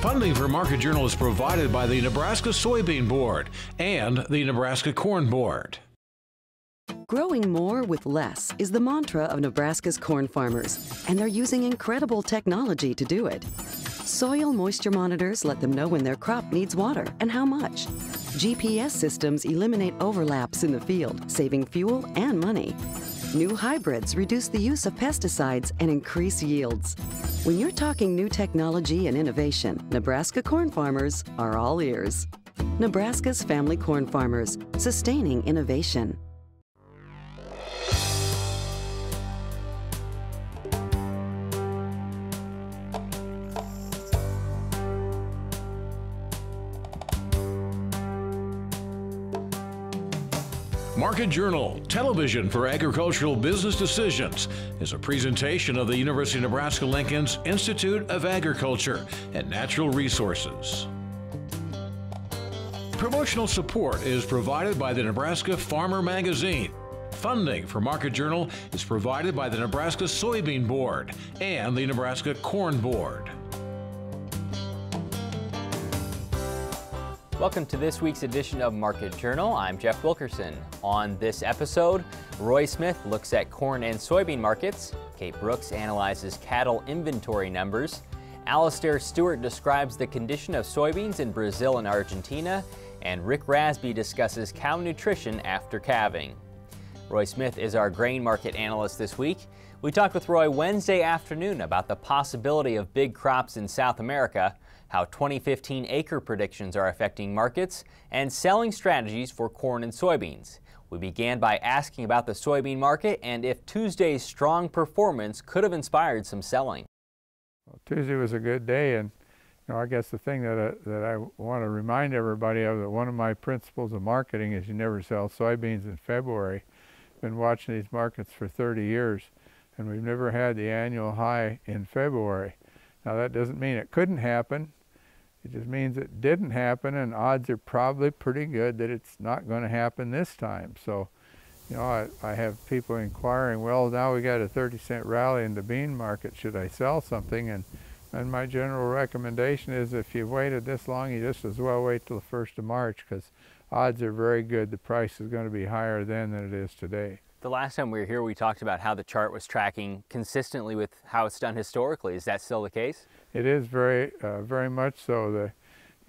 Funding for Market Journal is provided by the Nebraska Soybean Board and the Nebraska Corn Board. Growing more with less is the mantra of Nebraska's corn farmers, and they're using incredible technology to do it. Soil moisture monitors let them know when their crop needs water and how much. GPS systems eliminate overlaps in the field, saving fuel and money. New hybrids reduce the use of pesticides and increase yields. When you're talking new technology and innovation, Nebraska corn farmers are all ears. Nebraska's family corn farmers, sustaining innovation. Market Journal, television for agricultural business decisions, is a presentation of the University of Nebraska-Lincoln's Institute of Agriculture and Natural Resources. Promotional support is provided by the Nebraska Farmer Magazine. Funding for Market Journal is provided by the Nebraska Soybean Board and the Nebraska Corn Board. Welcome to this week's edition of Market Journal. I'm Jeff Wilkerson. On this episode, Roy Smith looks at corn and soybean markets. Kate Brooks analyzes cattle inventory numbers. Alastair Stewart describes the condition of soybeans in Brazil and Argentina. And Rick Rasby discusses cow nutrition after calving. Roy Smith is our grain market analyst this week. We talked with Roy Wednesday afternoon about the possibility of big crops in South America, how 2015 acre predictions are affecting markets, and selling strategies for corn and soybeans. We began by asking about the soybean market and if Tuesday's strong performance could have inspired some selling. Well, Tuesday was a good day, and I guess the thing that I want to remind everybody of, that one of my principles of marketing is you never sell soybeans in February. I've been watching these markets for 30 years, and we've never had the annual high in February. Now that doesn't mean it couldn't happen. It just means it didn't happen, and odds are probably pretty good that it's not going to happen this time. So, I have people inquiring, well, now we got a 30-cent rally in the bean market. Should I sell something? And my general recommendation is, if you've waited this long, you just as well wait till the 1st of March, because odds are very good the price is going to be higher then than it is today. The last time we were here, we talked about how the chart was tracking consistently with how it's done historically. Is that still the case? It is very much so.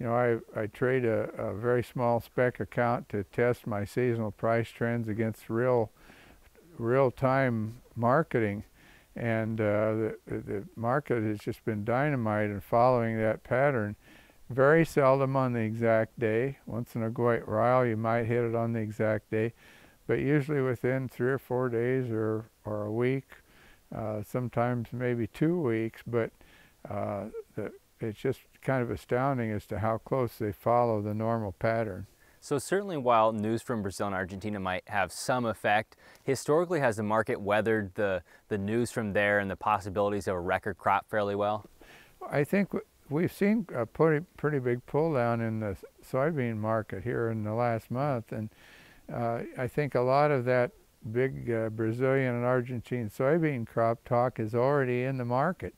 I trade a very small spec account to test my seasonal price trends against real-time marketing, and the market has just been dynamite in following that pattern. Very seldom on the exact day. Once in a great while, you might hit it on the exact day, but usually within 3 or 4 days or a week, sometimes maybe 2 weeks. But it's just kind of astounding as to how close they follow the normal pattern. So certainly, while news from Brazil and Argentina might have some effect, historically has the market weathered the news from there and the possibilities of a record crop fairly well? I think we've seen a pretty big pull down in the soybean market here in the last month, and I think a lot of that big Brazilian and Argentine soybean crop talk is already in the market.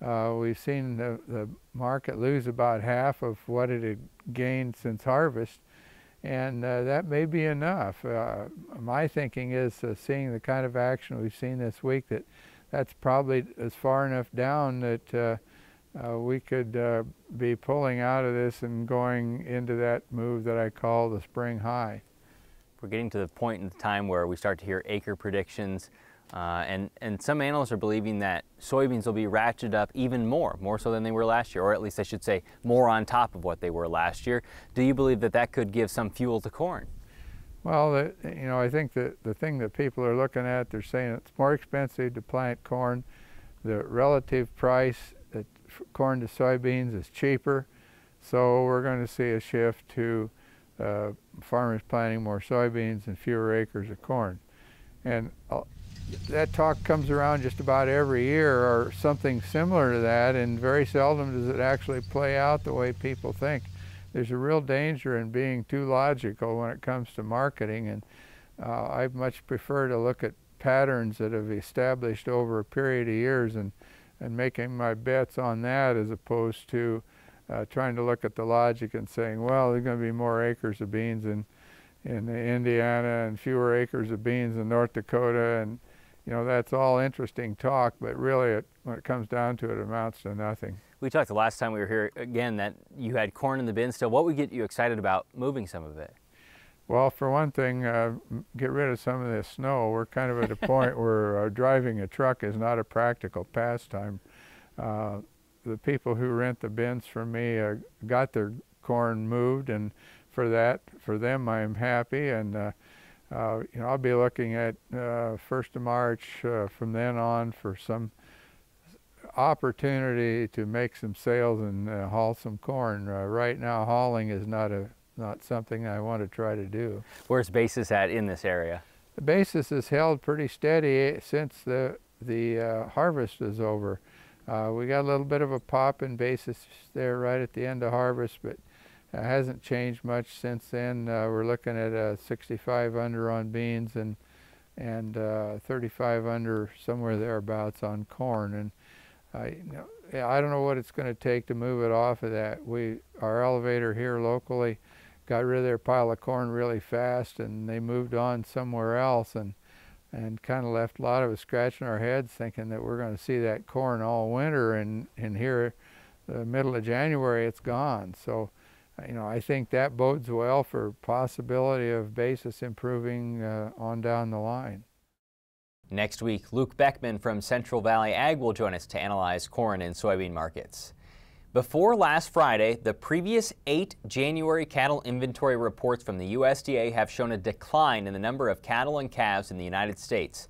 We've seen the market lose about half of what it had gained since harvest, and that may be enough. My thinking is, seeing the kind of action we've seen this week, that's probably as far enough down that we could be pulling out of this and going into that move that I call the spring high. We're getting to the point in time where we start to hear acre predictions, and some analysts are believing that soybeans will be ratcheted up even more so than they were last year, or at least I should say more on top of what they were last year. Do you believe that could give some fuel to corn? Well, I think that the thing that people are looking at, they're saying it's more expensive to plant corn. The relative price that corn to soybeans is cheaper, so we're going to see a shift to farmers planting more soybeans and fewer acres of corn. And that talk comes around just about every year or something similar to that, and very seldom does it actually play out the way people think. There's a real danger in being too logical when it comes to marketing, and I much prefer to look at patterns that have established over a period of years and making my bets on that, as opposed to trying to look at the logic and saying, well, there's going to be more acres of beans in Indiana and fewer acres of beans in North Dakota, and you know, that's all interesting talk, but really when it comes down to it, it amounts to nothing. We talked the last time we were here again that you had corn in the bin still. What would get you excited about moving some of it? Well, for one thing, get rid of some of this snow. We're kind of at a point where driving a truck is not a practical pastime. The people who rent the bins from me got their corn moved, and for them, I'm happy. And you know, I'll be looking at 1st of March from then on for some opportunity to make some sales and haul some corn. Right now, hauling is not something I want to try to do. Where's basis at in this area? The basis has held pretty steady since the harvest is over. We got a little bit of a pop in basis there right at the end of harvest, but it hasn't changed much since then. We're looking at 65 under on beans and 35 under somewhere thereabouts on corn. And you know, I don't know what it's going to take to move it off of that. Our elevator here locally got rid of their pile of corn really fast, and they moved on somewhere else, and kind of left a lot of us scratching our heads thinking that we're going to see that corn all winter, and here the middle of January it's gone. So you know, I think that bodes well for possibility of basis improving on down the line. Next week, Luke Beckman from Central Valley Ag will join us to analyze corn and soybean markets. Before last Friday, the previous 8 January cattle inventory reports from the USDA have shown a decline in the number of cattle and calves in the United States.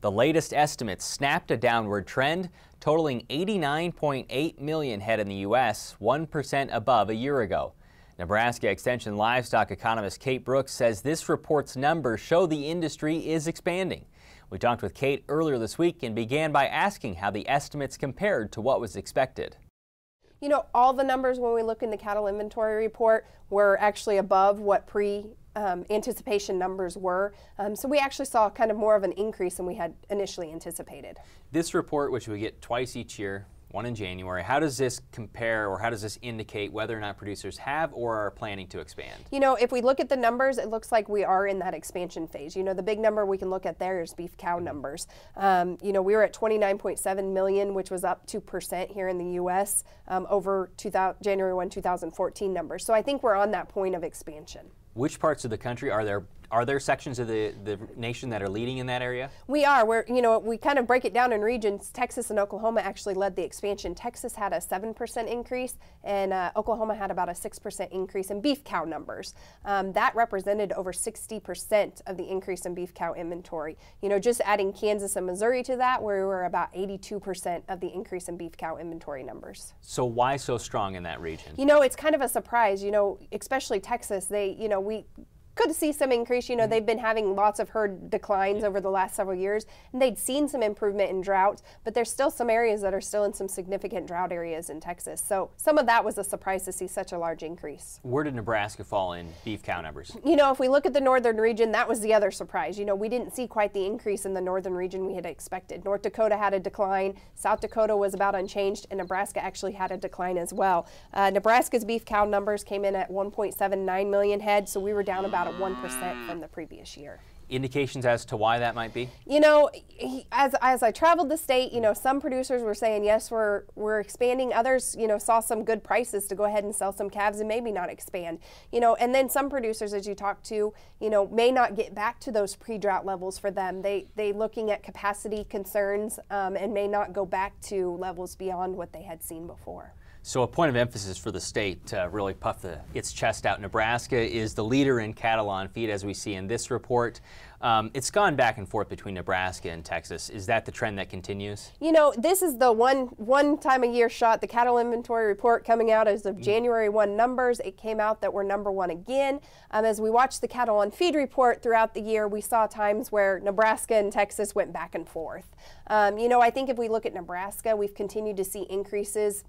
The latest estimates snapped a downward trend, totaling 89.8 million head in the U.S., 1% above a year ago. Nebraska Extension livestock economist Kate Brooks says this report's numbers show the industry is expanding. We talked with Kate earlier this week and began by asking how the estimates compared to what was expected. You know, all the numbers when we look in the cattle inventory report were actually above what anticipation numbers were. So we actually saw kind of more of an increase than we had initially anticipated. This report, which we get twice each year, one in January, how does this compare, or how does this indicate whether or not producers have or are planning to expand? You know, if we look at the numbers, it looks like we are in that expansion phase. You know, the big number we can look at there is beef cow numbers. You know, we were at 29.7 million, which was up 2% here in the U.S. Over January 1, 2014 numbers. So I think we're on that point of expansion. Which parts of the country are there sections of the nation that are leading in that area? We are. You know, we kind of break it down in regions. Texas and Oklahoma actually led the expansion. Texas had a 7% increase, and Oklahoma had about a 6% increase in beef cow numbers. That represented over 60% of the increase in beef cow inventory. You know, just adding Kansas and Missouri to that, we were about 82% of the increase in beef cow inventory numbers. So why so strong in that region? You know, it's kind of a surprise. You know, especially Texas. We could see some increase. You know, they've been having lots of herd declines over the last several years, and they'd seen some improvement in drought, but there's still some areas that are still in some significant drought areas in Texas. So some of that was a surprise to see such a large increase. Where did Nebraska fall in beef cow numbers? You know, if we look at the northern region, that was the other surprise. You know, we didn't see quite the increase in the northern region we had expected. North Dakota had a decline, South Dakota was about unchanged, and Nebraska actually had a decline as well. Nebraska's beef cow numbers came in at 1.79 million head, so we were down about at 1% from the previous year. Indications as to why that might be? You know, as I traveled the state, you know, some producers were saying, yes, we're expanding. Others, you know, saw some good prices to go ahead and sell some calves and maybe not expand. You know, and then some producers, as you talk to, you know, may not get back to those pre-drought levels for them. They looking at capacity concerns and may not go back to levels beyond what they had seen before. So a point of emphasis for the state to really puff its chest out. Nebraska is the leader in cattle on feed, as we see in this report. It's gone back and forth between Nebraska and Texas. Is that the trend that continues? You know, this is the one time a year shot. The cattle inventory report coming out as of January 1 numbers. It came out that we're number one again. As we watched the cattle on feed report throughout the year, we saw times where Nebraska and Texas went back and forth. You know, I think if we look at Nebraska, we've continued to see increases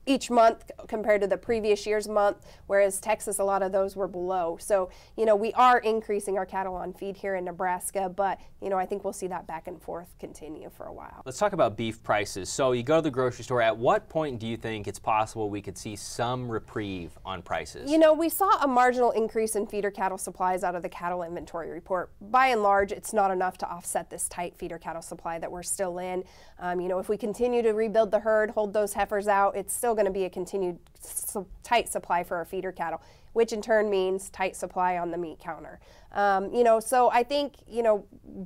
each month compared to the previous year's month, whereas Texas, a lot of those were below. So, we are increasing our cattle on feed here in Nebraska, but, I think we'll see that back and forth continue for a while. Let's talk about beef prices. So you go to the grocery store. At what point do you think it's possible we could see some reprieve on prices? We saw a marginal increase in feeder cattle supplies out of the cattle inventory report. By and large, it's not enough to offset this tight feeder cattle supply that we're still in. If we continue to rebuild the herd, hold those heifers out, it's still going to be a continued tight supply for our feeder cattle, which in turn means tight supply on the meat counter. So I think,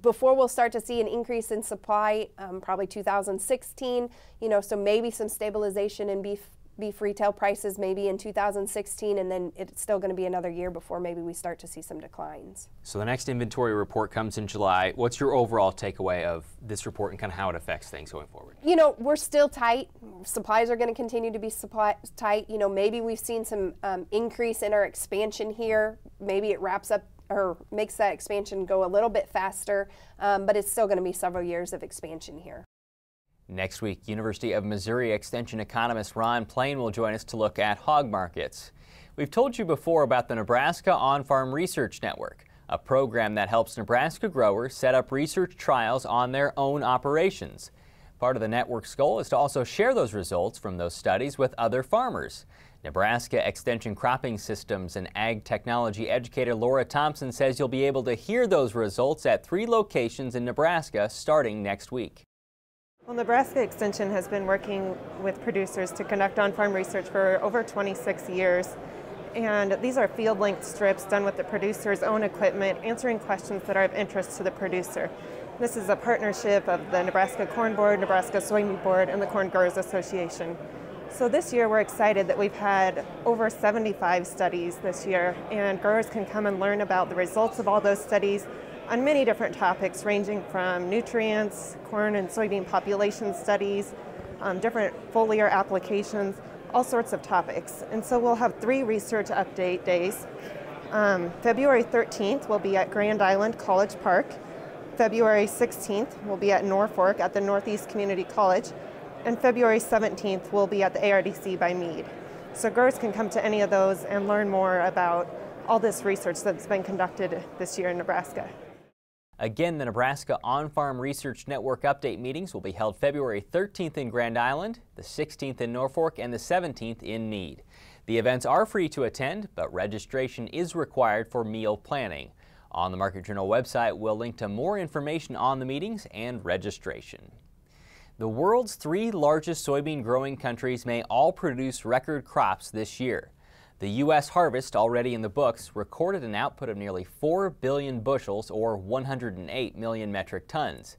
before we'll start to see an increase in supply, probably 2016, so maybe some stabilization in beef retail prices maybe in 2016, and then it's still going to be another year before maybe we start to see some declines. So the next inventory report comes in July. What's your overall takeaway of this report and kind of how it affects things going forward? We're still tight. Supplies are going to continue to be tight. Maybe we've seen some increase in our expansion here. Maybe it wraps up or makes that expansion go a little bit faster, but it's still going to be several years of expansion here. Next week, University of Missouri Extension economist Ron Plain will join us to look at hog markets. We've told you before about the Nebraska On-Farm Research Network, a program that helps Nebraska growers set up research trials on their own operations. Part of the network's goal is to also share those results from those studies with other farmers. Nebraska Extension cropping systems and ag technology educator Laura Thompson says you'll be able to hear those results at 3 locations in Nebraska starting next week. Well, Nebraska Extension has been working with producers to conduct on-farm research for over 26 years. And these are field-length strips done with the producer's own equipment, answering questions that are of interest to the producer. This is a partnership of the Nebraska Corn Board, Nebraska Soybean Board, and the Corn Growers Association. So this year we're excited that we've had over 75 studies this year, and growers can come and learn about the results of all those studies on many different topics, ranging from nutrients, corn and soybean population studies, different foliar applications, all sorts of topics. And so we'll have 3 research update days. February 13th will be at Grand Island College Park. February 16th will be at Norfolk at the Northeast Community College. And February 17th will be at the ARDC by Meade. So growers can come to any of those and learn more about all this research that's been conducted this year in Nebraska. Again, the Nebraska On-Farm Research Network update meetings will be held February 13th in Grand Island, the 16th in Norfolk, and the 17th in Meade. The events are free to attend, but registration is required for meal planning. On the Market Journal website, we'll link to more information on the meetings and registration. The world's 3 largest soybean growing countries may all produce record crops this year. The U.S. harvest, already in the books, recorded an output of nearly 4 billion bushels or 108 million metric tons.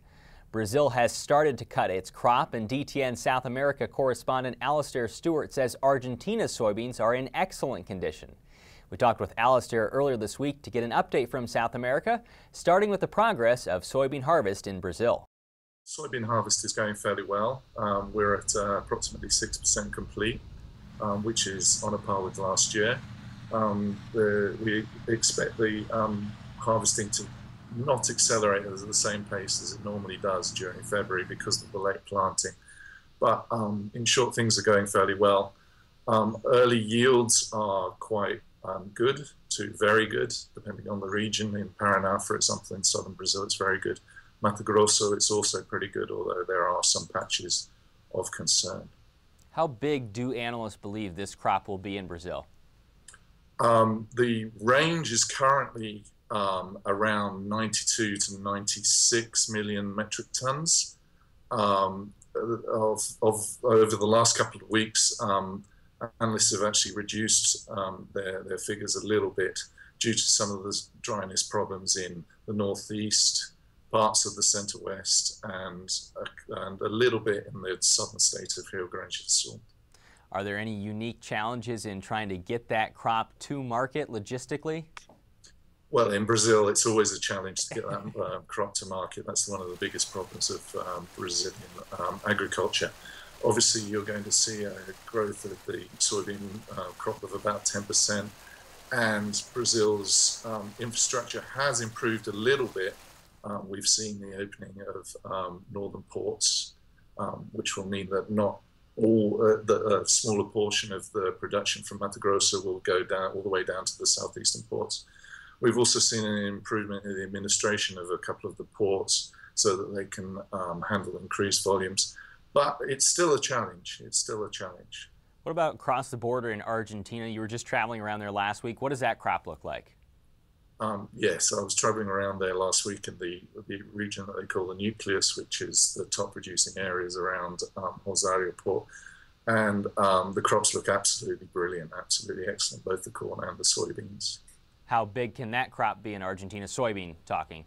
Brazil has started to cut its crop, and DTN South America correspondent Alastair Stewart says Argentina's soybeans are in excellent condition. We talked with Alastair earlier this week to get an update from South America, starting with the progress of soybean harvest in Brazil. Soybean harvest is going fairly well. We're at approximately 6% complete, which is on a par with last year. We expect the harvesting to not accelerate at the same pace as it normally does during February because of the late planting. But in short, things are going fairly well. Early yields are quite good to very good, depending on the region. In Paraná, for example, in southern Brazil, it's very good. Mato Grosso, it's also pretty good, although there are some patches of concern. How big do analysts believe this crop will be in Brazil? The range is currently around 92 to 96 million metric tons. Over the last couple of weeks, analysts have actually reduced their figures a little bit due to some of the dryness problems in the northeast, parts of the center west, and a little bit in the southern state of Rio Grande do Sul. Are there any unique challenges in trying to get that crop to market logistically? Well, in Brazil, it's always a challenge to get that crop to market. That's one of the biggest problems of Brazilian agriculture. Obviously, you're going to see a growth of the soybean crop of about 10%, and Brazil's infrastructure has improved a little bit. We've seen the opening of northern ports, which will mean that not a smaller portion of the production from Mato Grosso will go down all the way down to the southeastern ports. We've also seen an improvement in the administration of a couple of the ports so that they can handle increased volumes. But it's still a challenge. It's still a challenge. What about across the border in Argentina? You were just traveling around there last week. What does that crop look like? Yes, I was traveling around there last week in the region that they call the nucleus, which is the top producing areas around Rosario Port. And the crops look absolutely brilliant, absolutely excellent, both the corn and the soybeans. How big can that crop be in Argentina? Soybean talking.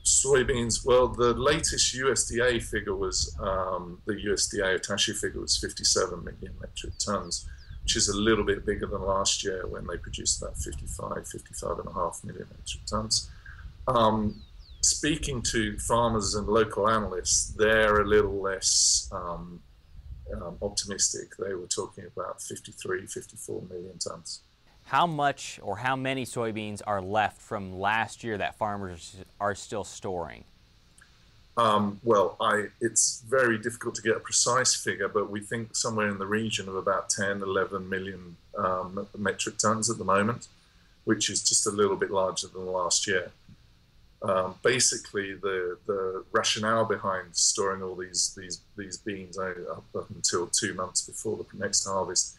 Soybeans, well, the latest USDA figure was, the USDA attaché figure was 57 million metric tons, which is a little bit bigger than last year when they produced about 55.5 million metric tons. Speaking to farmers and local analysts, they're a little less optimistic. They were talking about 54 million tons. How much or how many soybeans are left from last year that farmers are still storing? Well, it's very difficult to get a precise figure, but we think somewhere in the region of about 10, 11 million metric tons at the moment, which is just a little bit larger than last year. Basically, the rationale behind storing all these beans up until 2 months before the next harvest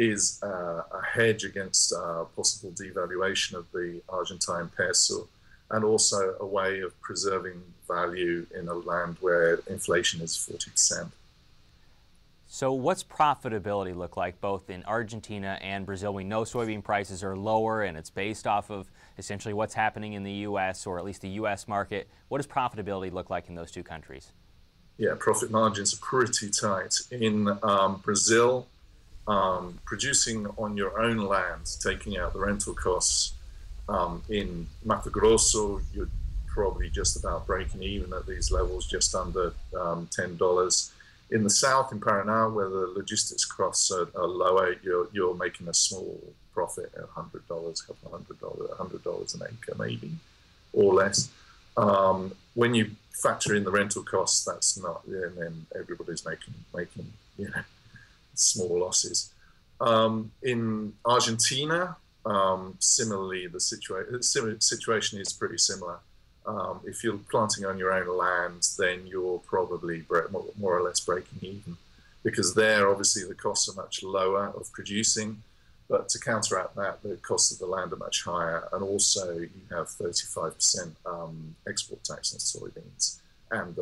is a hedge against possible devaluation of the Argentine peso, and also a way of preserving value in a land where inflation is 40%. So what's profitability look like both in Argentina and Brazil? We know soybean prices are lower and it's based off of essentially what's happening in the U.S. or at least the U.S. market. What does profitability look like in those two countries? Yeah, profit margins are pretty tight. In Brazil, producing on your own land, taking out the rental costs, in Mato Grosso, you're probably just about breaking even at these levels, just under $10. In the south, in Paraná, where the logistics costs are lower, you're making a small profit at $100, $100 an acre maybe, or less. When you factor in the rental costs, that's not, and then everybody's making small losses. In Argentina, similarly, the situation is pretty similar. If you're planting on your own land, then you're probably more or less breaking even, because there, obviously, the costs are much lower of producing, but to counteract that, the costs of the land are much higher, and also you have 35% export tax on soybeans and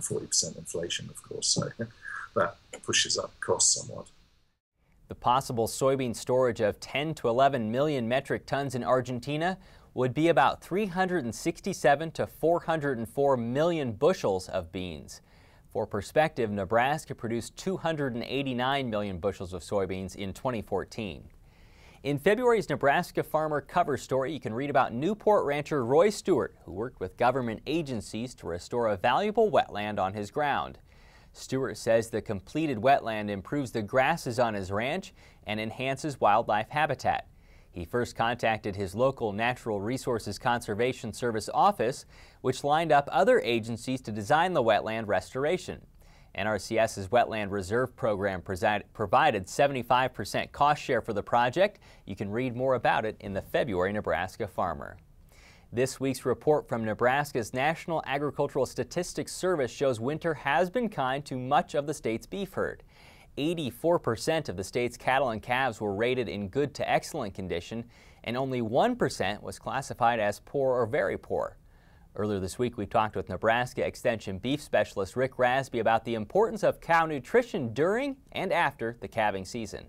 40% inflation, of course, so that pushes up costs somewhat. The possible soybean storage of 10 to 11 million metric tons in Argentina would be about 367 to 404 million bushels of beans. For perspective, Nebraska produced 289 million bushels of soybeans in 2014. In February's Nebraska Farmer cover story, you can read about Newport rancher Roy Stewart, who worked with government agencies to restore a valuable wetland on his ground. Stewart says the completed wetland improves the grasses on his ranch and enhances wildlife habitat. He first contacted his local Natural Resources Conservation Service office, which lined up other agencies to design the wetland restoration. NRCS's Wetland Reserve Program provided 75% cost share for the project. You can read more about it in the February Nebraska Farmer. This week's report from Nebraska's National Agricultural Statistics Service shows winter has been kind to much of the state's beef herd. 84% of the state's cattle and calves were rated in good to excellent condition, and only 1% was classified as poor or very poor. Earlier this week, we talked with Nebraska Extension beef specialist Rick Rasby about the importance of cow nutrition during and after the calving season.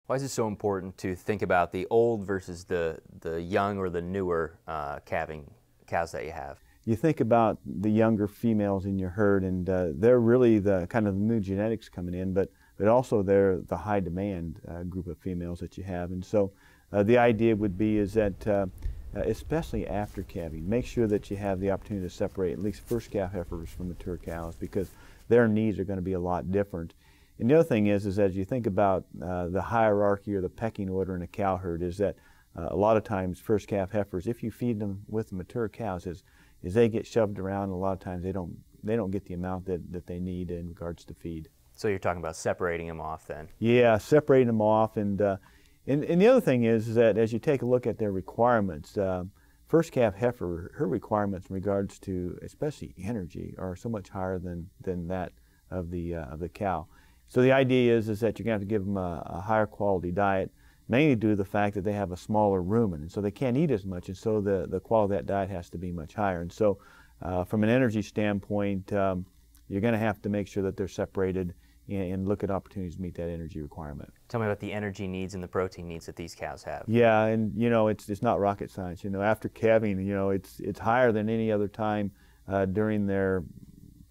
Why is it so important to think about the old versus the young or the newer calving cows that you have? You think about the younger females in your herd, and they're really the kind of the new genetics coming in, but also they're the high demand group of females that you have. And so the idea would be is that especially after calving, make sure that you have the opportunity to separate at least first calf heifers from mature cows, because their needs are going to be a lot different. And the other thing is as you think about the hierarchy or the pecking order in a cow herd, is that a lot of times first calf heifers, if you feed them with the mature cows, is they get shoved around. A lot of times they don't get the amount that they need in regards to feed. So you're talking about separating them off then? Yeah, separating them off. And the other thing is that as you take a look at their requirements, first calf heifer, her requirements in regards to especially energy are so much higher than that of the cow. So the idea is that you're going to have to give them a higher quality diet, mainly due to the fact that they have a smaller rumen, and so they can't eat as much, and so the quality of that diet has to be much higher. And so from an energy standpoint, you're going to have to make sure that they're separated and look at opportunities to meet that energy requirement. Tell me about the energy needs and the protein needs that these cows have. Yeah, and you know, it's not rocket science. You know, after calving, you know, it's higher than any other time during their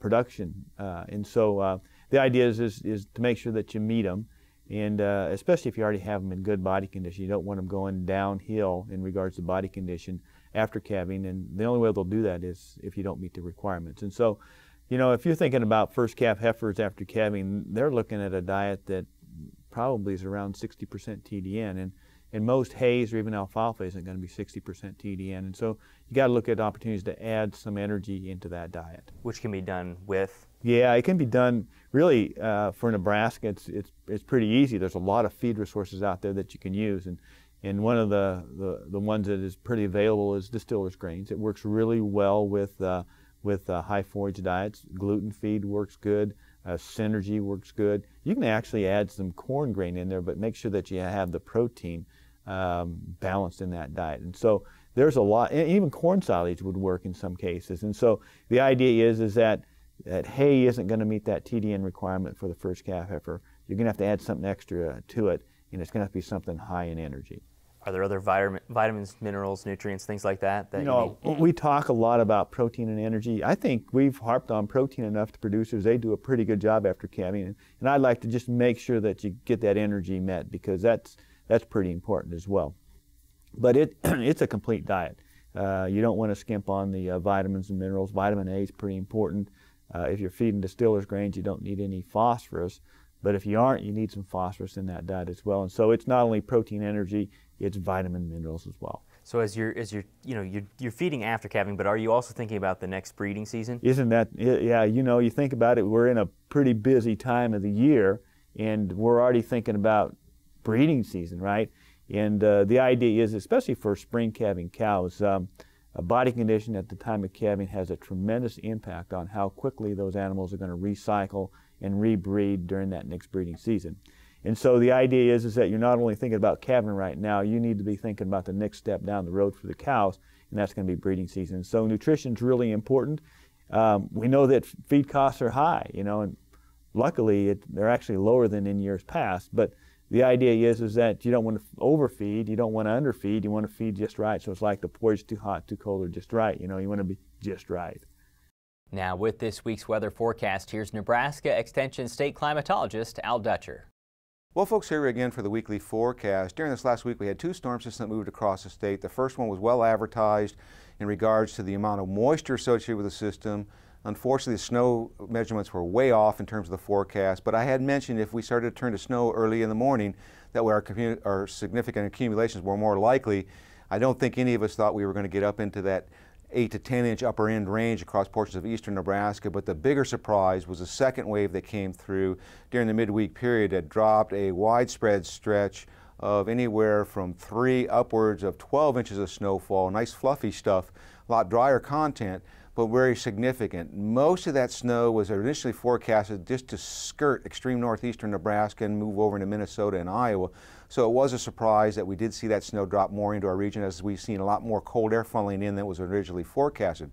production, and so the idea is to make sure that you meet them, and especially if you already have them in good body condition. You don't want them going downhill in regards to body condition after calving, and the only way they'll do that is if you don't meet the requirements. And so, you know, if you're thinking about first calf heifers after calving, they're looking at a diet that probably is around 60% TDN, and most hays or even alfalfa isn't going to be 60% TDN. And so you got to look at opportunities to add some energy into that diet. Which can be done with? Yeah, it can be done really for Nebraska. It's pretty easy. There's a lot of feed resources out there that you can use, and one of the ones that is pretty available is distillers grains. It works really well with high forage diets. Gluten feed works good. Synergy works good. You can actually add some corn grain in there, but make sure that you have the protein balanced in that diet. And so there's a lot, even corn silage would work in some cases. And so the idea is that hay isn't going to meet that TDN requirement for the first calf heifer. You're going to have to add something extra to it, and it's going to have to be something high in energy. Are there other vitamins, minerals, nutrients, things like that that you need? We talk a lot about protein and energy. I think we've harped on protein enough to producers. They do a pretty good job after calving, and I'd like to just make sure that you get that energy met, because that's pretty important as well. But it's a complete diet. You don't want to skimp on the vitamins and minerals. Vitamin A is pretty important. If you're feeding distillers grains, you don't need any phosphorus. But if you aren't, you need some phosphorus in that diet as well. And so it's not only protein, energy, it's vitamin, minerals as well. So as you're feeding after calving, but are you also thinking about the next breeding season? Isn't that, yeah, you know, you think about it, we're in a pretty busy time of the year, and we're already thinking about breeding season, right? And the idea is, especially for spring calving cows, a body condition at the time of calving has a tremendous impact on how quickly those animals are going to recycle and rebreed during that next breeding season. And so the idea is that you're not only thinking about calving right now, you need to be thinking about the next step down the road for the cows, and that's going to be breeding season. So nutrition's really important. We know that feed costs are high, you know, and luckily they're actually lower than in years past. But the idea is that you don't want to overfeed, you don't want to underfeed, you want to feed just right. So it's like the porridge, too hot, too cold, or just right. You know, you want to be just right. Now, with this week's weather forecast, here's Nebraska Extension state climatologist Al Dutcher. Well, folks, here again for the weekly forecast. During this last week, we had two storm systems that moved across the state. The first one was well advertised in regards to the amount of moisture associated with the system. Unfortunately, the snow measurements were way off in terms of the forecast, but I had mentioned if we started to turn to snow early in the morning, that way our significant accumulations were more likely. I don't think any of us thought we were going to get up into that 8 to 10 inch upper end range across portions of eastern Nebraska, but the bigger surprise was the second wave that came through during the midweek period that dropped a widespread stretch of anywhere from 3 upwards of 12 inches of snowfall. Nice fluffy stuff, a lot drier content, but very significant. Most of that snow was initially forecasted just to skirt extreme northeastern Nebraska and move over into Minnesota and Iowa. So it was a surprise that we did see that snow drop more into our region, as we've seen a lot more cold air funneling in than was originally forecasted.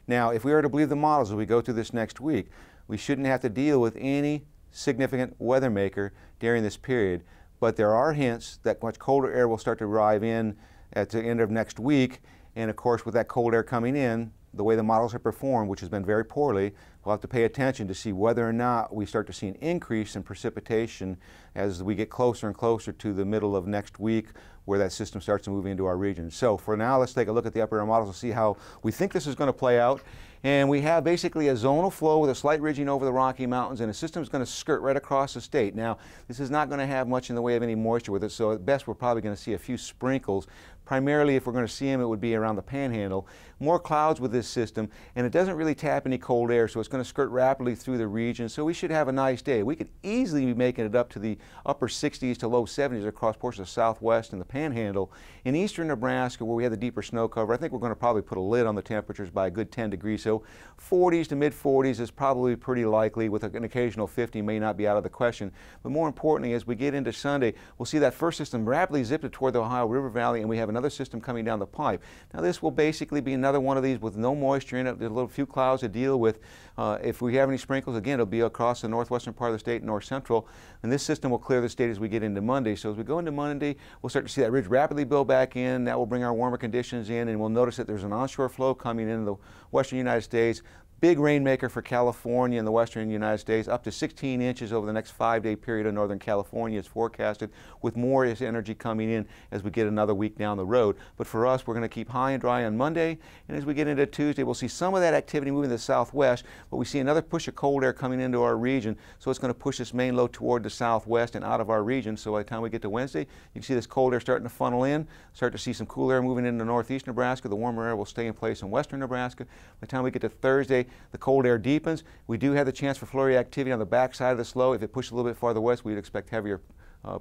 Now, if we are to believe the models as we go through this next week, we shouldn't have to deal with any significant weather maker during this period. But there are hints that much colder air will start to arrive in at the end of next week. And of course, with that cold air coming in, the way the models have performed, which has been very poorly, we'll have to pay attention to see whether or not we start to see an increase in precipitation as we get closer and closer to the middle of next week, where that system starts to move into our region. So for now, let's take a look at the upper air models and see how we think this is going to play out. And we have basically a zonal flow with a slight ridging over the Rocky Mountains, and the system is going to skirt right across the state. Now, this is not going to have much in the way of any moisture with it, so at best we're probably going to see a few sprinkles, Primarily, if we're going to see them, it would be around the panhandle. More clouds with this system, and it doesn't really tap any cold air, so it's going to skirt rapidly through the region, so we should have a nice day. We could easily be making it up to the upper 60s to low 70s across portions of southwest and the panhandle. In eastern Nebraska, where we have the deeper snow cover, I think we're going to probably put a lid on the temperatures by a good 10 degrees, so 40s to mid 40s is probably pretty likely, with an occasional 50 may not be out of the question. But more importantly, as we get into Sunday, we'll see that first system rapidly zip it toward the Ohio River Valley, and we have another system coming down the pipe. Now this will basically be another one of these with no moisture in it. There's a little few clouds to deal with. If we have any sprinkles, again, it'll be across the northwestern part of the state, north central, and this system will clear the state as we get into Monday. So as we go into Monday, we'll start to see that ridge rapidly build back in. That will bring our warmer conditions in, and we'll notice that there's an onshore flow coming into the western United States. Big rainmaker for California and the western United States, up to 16 inches over the next 5-day period of northern California is forecasted, with more energy coming in as we get another week down the road. But for us, we're going to keep high and dry on Monday, and as we get into Tuesday, we'll see some of that activity moving to the southwest, but we see another push of cold air coming into our region, so it's going to push this main low toward the southwest and out of our region. So by the time we get to Wednesday, you can see this cold air starting to funnel in, start to see some cool air moving into northeast Nebraska. The warmer air will stay in place in western Nebraska. By the time we get to Thursday, the cold air deepens. We do have the chance for flurry activity on the back side of the slow. If it pushes a little bit farther west, we'd expect heavier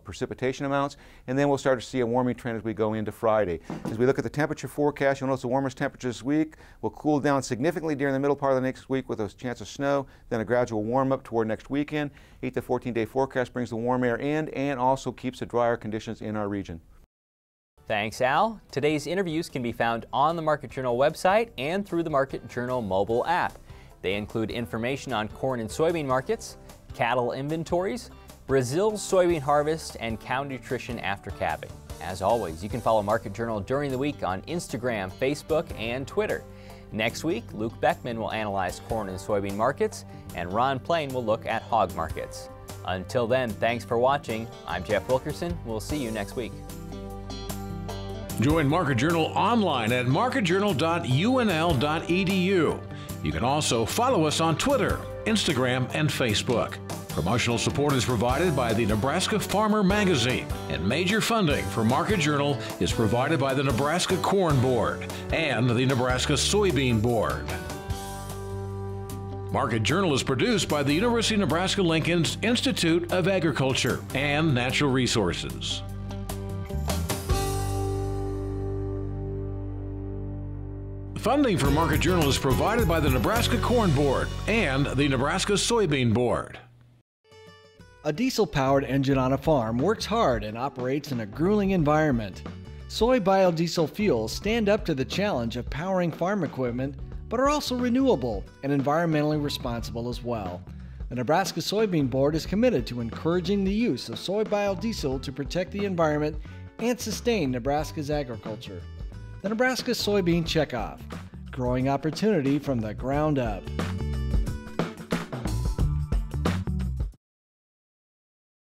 precipitation amounts, and then we'll start to see a warming trend as we go into Friday. As we look at the temperature forecast, you'll notice the warmest temperature this week will cool down significantly during the middle part of the next week with a chance of snow, then a gradual warm up toward next weekend. 8 to 14-day forecast brings the warm air in and also keeps the drier conditions in our region. Thanks, Al. Today's interviews can be found on the Market Journal website and through the Market Journal mobile app. They include information on corn and soybean markets, cattle inventories, Brazil's soybean harvest, and cow nutrition after calving. As always, you can follow Market Journal during the week on Instagram, Facebook, and Twitter. Next week, Luke Beckman will analyze corn and soybean markets, and Ron Plain will look at hog markets. Until then, thanks for watching. I'm Jeff Wilkerson. We'll see you next week. Join Market Journal online at marketjournal.unl.edu. You can also follow us on Twitter, Instagram, and Facebook. Promotional support is provided by the Nebraska Farmer Magazine, and major funding for Market Journal is provided by the Nebraska Corn Board and the Nebraska Soybean Board. Market Journal is produced by the University of Nebraska-Lincoln's Institute of Agriculture and Natural Resources. Funding for Market Journal is provided by the Nebraska Corn Board and the Nebraska Soybean Board. A diesel-powered engine on a farm works hard and operates in a grueling environment. Soy biodiesel fuels stand up to the challenge of powering farm equipment, but are also renewable and environmentally responsible as well. The Nebraska Soybean Board is committed to encouraging the use of soy biodiesel to protect the environment and sustain Nebraska's agriculture. The Nebraska Soybean Checkoff, growing opportunity from the ground up.